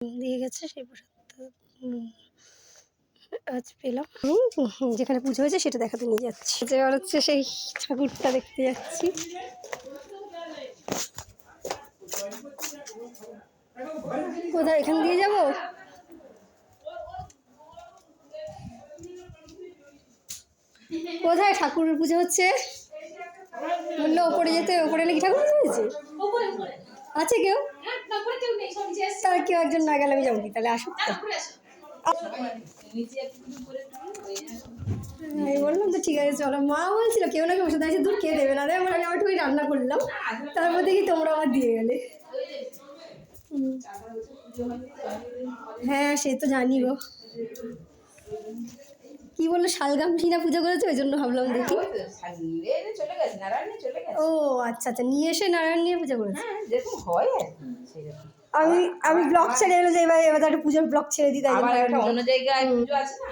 দিয়ে গেছে সেই প্রসাদটা আজ পেলাম। যেখানে পুজো হয়েছে সেটা দেখাতে নিয়ে যাচ্ছি। এবার হচ্ছে সেই ঠাকুরটা দেখতে যাচ্ছি। কোথায়, এখান দিয়ে যাবো? কোথায় ঠাকুর পুজো হচ্ছে? বললো ওপরে যেতে, ওপরে নাকি ঠাকুর পুজো হয়েছে? আছে কেউ? তার কেউ একজন না গেলে আমি যাবো কি? তাহলে আসুক তো। আমি বললাম তো ঠিক আছে চলো। মা বলছিল কেউ নাকি ওষুধ আছে, দূর কে দেবে না দেবে, আমি একটু রান্না করলাম, তারপর দেখি তোমরা আবার দিয়ে গেলে। হ্যাঁ সে তো জানি গো। কি বললো শালগাম সিনা পুজো করেছে, ওই জন্য ভাবলাম দেখি। ও আচ্ছা আচ্ছা, নিয়ে এসে নারায়ণ নিয়ে পুজো করেছে। আমি ব্লগ ছেড়ে এলো যে এবার একটা পুজোর ব্লগ ছেড়ে দিই, তাই অন্য জায়গায় পুজো আছে না।